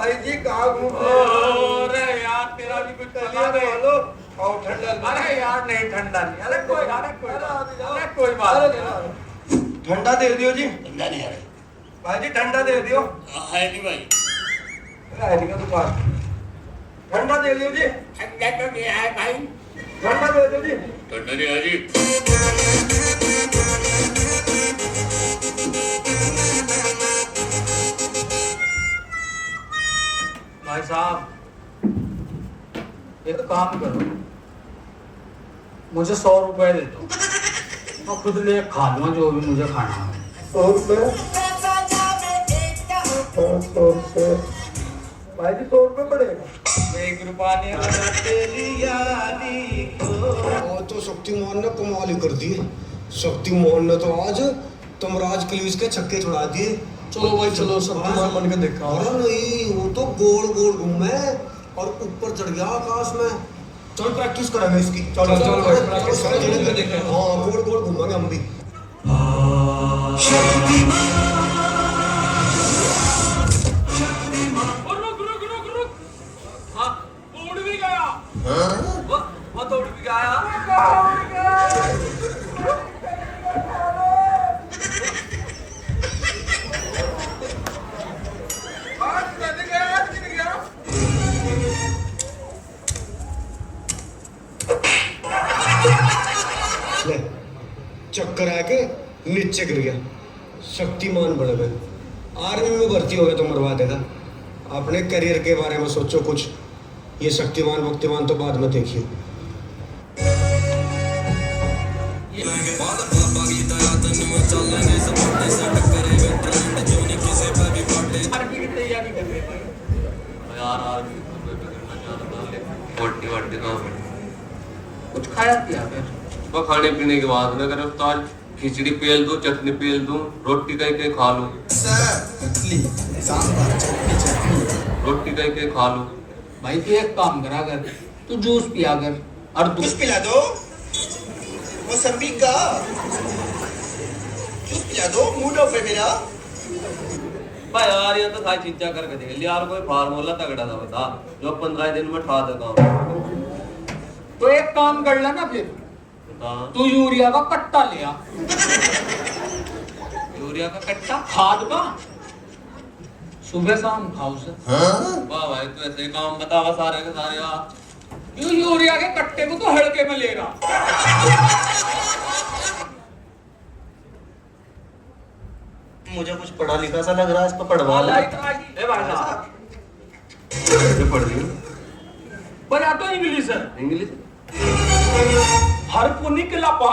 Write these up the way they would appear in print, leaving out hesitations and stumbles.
भाई जी कहाँ घूम रहे हो? अरे यार तेरा भी कुछ पता नहीं। और ठंडा। अरे यार नहीं ठंडा नहीं। अरे कोई बात नहीं। ठंडा दे दियो जी। ठंडा नहीं है भाई जी ठंडा दे दियो। है नहीं भाई। अरे का दुकान ठंडा दे दियो जी। ठंडा तो नहीं है भाई। ठंडा दे दियो जी। ठंडा नहीं है जी। भाई साहब एक काम करो, मुझे 100 रुपए दे दो, मैं खुद ले खा लूँगा जो भी मुझे खाना है। 100 रुपए। भाई जी 100 रुपए पड़ेगा। 1 रुपया नहीं और तो शक्तिमान ने कमाल ही कर दी। शक्तिमान ने तो आज तमराज कलीस के छक्के छुड़ा दिए। चलो भाई चलो शक्तिमान बन के देखा। अरे नहीं, वो तो गोल गोल घूमे और ऊपर चढ़ गया आकाश में। चल प्रैक्टिस करेंगे इसकी। चलो चलो भाई प्रैक्टिस करेंगे। हाँ गोल गोल घूमेंगे हम भी। उड़ भी गया। वो तो उड़ भी गया। ले चक्कर आके नीचे गिर गया। शक्तिमान बढ़ गए। आर्मी में भर्ती हो गया तो मरवा देगा। अपने करियर के बारे में सोचो कुछ। ये शक्तिमान वक्तिमान तो बाद में देखिए। कुछ खाया पिया फिर? तो खाने पीने की बात न करें उस्ताद, खिचड़ी पेल दूं, चटनी पेल दूं, रोटी कहीं कहीं खा लूं, रोटी कहीं कहीं खा लूं। भाई तू एक काम करा कर, तू जूस पिया कर और जूस पिला दो, मौसम्बी का जूस पिला दो, मूड ऑफ है मेरा। भाई यार ये तो खाई चीजा करके देख लिया यार, कोई फार्मूला तगड़ा था बता जो 15 दिन में ठा देगा। तो एक काम कर लेना फिर, तू यूरिया का कट्टा ले आ। यूरिया का कट्टा? खाद का सुबह शाम खाओ उसे। वाह भाई तू ऐसे ही काम बतावा सारे के सारे यार। क्यों यूरिया के कट्टे को तो हड़के में ले रहा। मुझे कुछ पढ़ा लिखा सा लग रहा है, इस पर पढ़वा ला। ए भाई साहब कैसे पढ़ रही हूँ? पर या तो इंग्लिश है। इंग्लिश? हर पुनी के लापा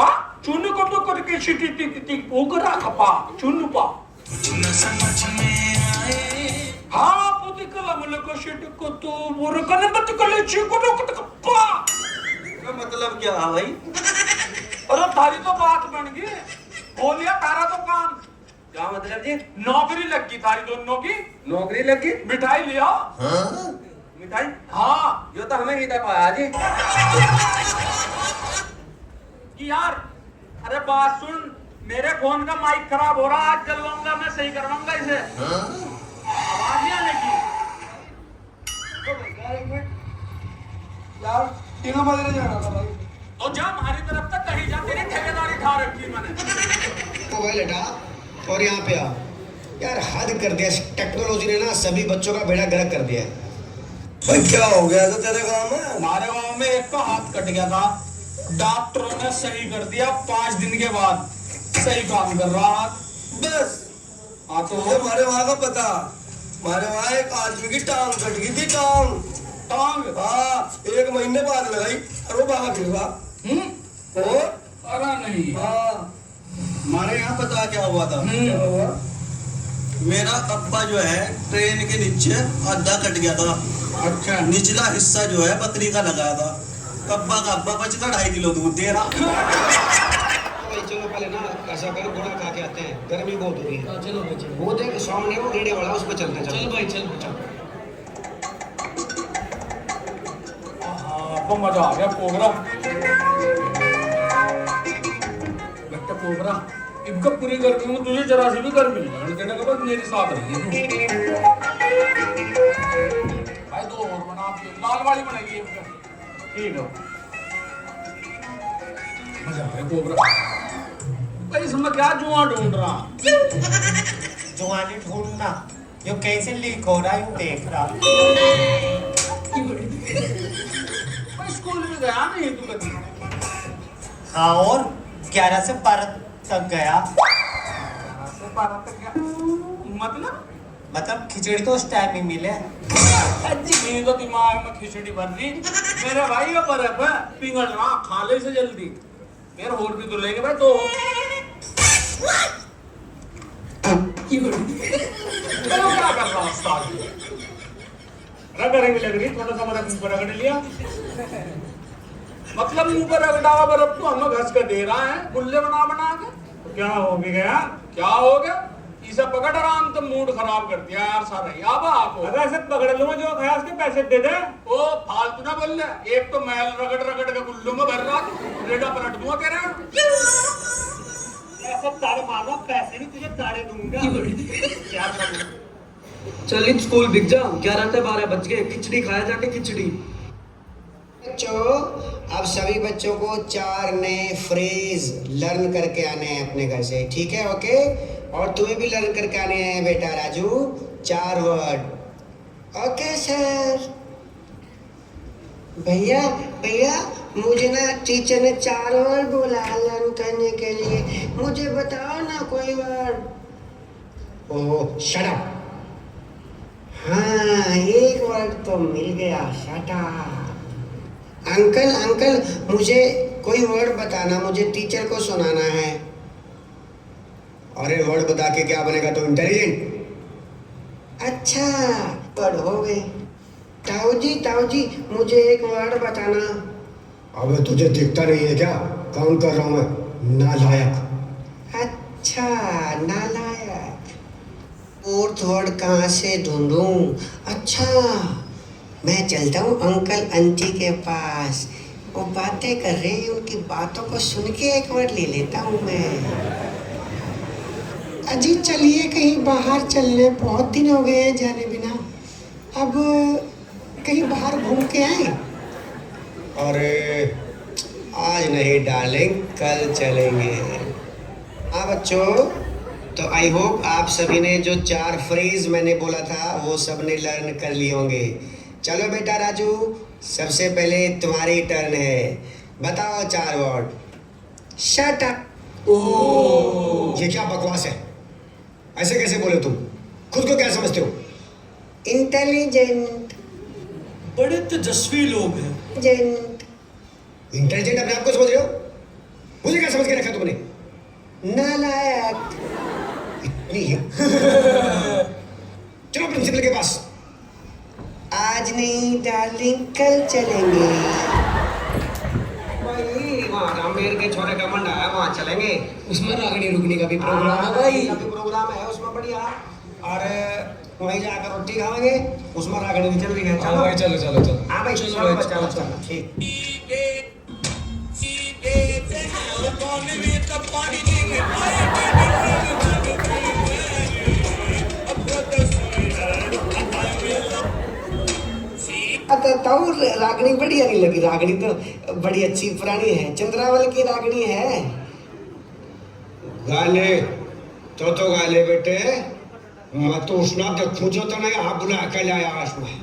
चुन को तो करके छिटी टिक टिक उगरा खपा चुन पा। हाँ पुती कला मुले को छिटी को तो बुर कने बत कले ची को तो कपा। क्या मतलब क्या है भाई? अरे थारी तो बात बन गई, बोलिया तारा तो काम। क्या मतलब जी? नौकरी लग गई थारी दोनों की। नौकरी लगी? मिठाई लिया। मिठाई? हाँ यो तो हमें नहीं था पाया जी। कि यार अरे बात सुन, मेरे फोन का माइक खराब हो रहा, आज चलवाऊंगा मैं, सही करवाऊंगा इसे। आवाज नहीं आने की। यार 3 बजे जाना था भाई। तो जा हमारी तरफ तक कहीं जा, तेरी ठेकेदारी खा रखी मैंने। मोबाइल हटा और यहाँ पे आ। यार हद कर दिया, टेक्नोलॉजी ने ना सभी बच्चों का बेड़ा गर्क कर दिया है। भाई क्या हो गया था तेरे गांव में? हमारे गांव में एक का हाथ कट गया था, डॉक्टरों ने सही कर दिया, 5 दिन के बाद सही काम कर रहा हाथ। बस हाँ तो मुझे हमारे वहाँ का पता। हमारे वहाँ एक आदमी की टांग कट गई थी। टांग हाँ 1 महीने बाद लगाई और वो भागा फिर रहा। और अरे नहीं। हाँ हमारे यहाँ पता क्या हुआ था? क्या हुआ? मेरा अब्बा जो है ट्रेन के नीचे आधा कट गया था। अच्छा निचला हिस्सा जो है बकरी का लगाया था। अब्बा का अब्बा बच का 2.5 किलो दूध दे रहा। भाई चलो पहले ना ऐसा करो, गुड़ा खा के आते हैं, गर्मी बहुत हो रही है। चलो भाई वो देख सामने वो रेड़े वाला, उस पर चलते हैं। चल भाई चल चल। हाँ तो मजा आ गया कोबरा। बेटा कोबरा इनका पूरी गर्मी में तुझे जरा सी भी गर्मी नहीं लगने देने के बाद मेरे साथ रही है। दाल वाली बनेगी ठीक है मजा है कोबरा भाई इसमें क्या जुआ ढूंढ रहा जुआनी ढूंढना जो कैसे लीक हो रहा है यूं देख रहा। भाई स्कूल में गया नहीं तू कभी हाँ और 11 से 12 तक गया। से 12 तक गया मतलब खिचड़ी तो उस टाइम ही मिले। मेरे तो दिमाग में खिचड़ी भर रही मेरे भाई का बर्फ है पिघल रहा खा ले से जल्दी यार और भी तो लेंगे भाई तो चलो क्या कर रहा उस्ताद रगड़ेंगे लग रही थोड़ा सा बर्फ मुंह पर रगड़ लिया मतलब मुंह पर रगड़ा बर्फ तो हमें घस कर दे रहा है गुल्ले बना बना के तो क्या हो गया इसे पकड़ आराम तो मूड खराब कर दिया यार सारा अब आप अगर ऐसे पकड़ लूंगा जो खाया उसके पैसे दे दे ओ फालतू ना बोल ले एक तो मैल रगड़ रगड़ के गुल्लू में भर रहा रेडा पलट दूंगा कह रहे ऐसे तारे मारना पैसे नहीं तुझे तारे दूंगा क्या करूं चल इन स्कूल बिक जा 11 से 12 बज गए खिचड़ी खाया जाके खिचड़ी। बच्चों अब सभी बच्चों को 4 नए फ्रेज लर्न करके आने हैं अपने घर से, ठीक है? ओके, और तुम्हें भी लर्न करके आने हैं बेटा राजू 4 वर्ड। Okay sir. भैया भैया मुझे ना टीचर ने 4 वर्ड बोला लर्न करने के लिए, मुझे बताओ ना कोई वर्ड। ओह शट अप। हाँ एक वर्ड तो मिल गया, शट अप। अंकल अंकल मुझे कोई वर्ड बताना, मुझे टीचर को सुनाना है। अरे वर्ड बता के क्या बनेगा, तो इंटेलिजेंट। अच्छा वर्ड हो गए। ताऊ जी मुझे एक वर्ड बताना। अबे तुझे दिखता नहीं है क्या, काम कर रहा हूँ मैं, नालायक। अच्छा नालायक। 4th वर्ड कहाँ से ढूंढूं? अच्छा मैं चलता हूँ अंकल आंटी के पास, वो बातें कर रहे हैं, उनकी बातों को सुन के एक वर्ड ले लेता हूँ मैं। अजी चलिए कहीं बाहर चलने, बहुत दिन हो गए हैं जाने बिना, अब कहीं बाहर घूम के आए। अरे आज नहीं डार्लिंग, कल चलेंगे। हाँ बच्चों, तो आई होप आप सभी ने जो 4 फ्रेज मैंने बोला था वो सब ने लर्न कर लिए होंगे। चलो बेटा राजू, सबसे पहले तुम्हारी टर्न है, बताओ 4 वर्ड। Shut up. ओह ये क्या बकवास है, ऐसे कैसे बोले तुम, खुद को क्या समझते हो? इंटेलिजेंट। बड़े तेजस्वी लोग हैं। जेंट। इंटेलिजेंट अपने आप को समझ रहे हो, मुझे क्या समझ के रखा तुमने? नालायक। इतनी है। चलो प्रिंसिपल के पास। आज नहीं डार्लिंग, कल चलेंगे। भाई वहाँ रामबीर के छोरे का मंडा है, वहाँ चलेंगे। उसमें रागनी रुकनी का भी प्रोग्राम है भाई, प्रोग्राम है उसमें बढ़िया। और वहीं जाकर रोटी खाएंगे, उसमें रागनी भी चल रही है। चलो भाई चलो चलो चलो। हाँ भाई चलो ठीक। ताऊ रागनी बढ़िया नहीं लगी, रागनी तो बड़ी अच्छी पुरानी है, चंद्रावल की रागनी है। गाले तो गाले बेटे, मैं तो उसना देखूं जो तो नहीं आप बुला के लाया उसमें।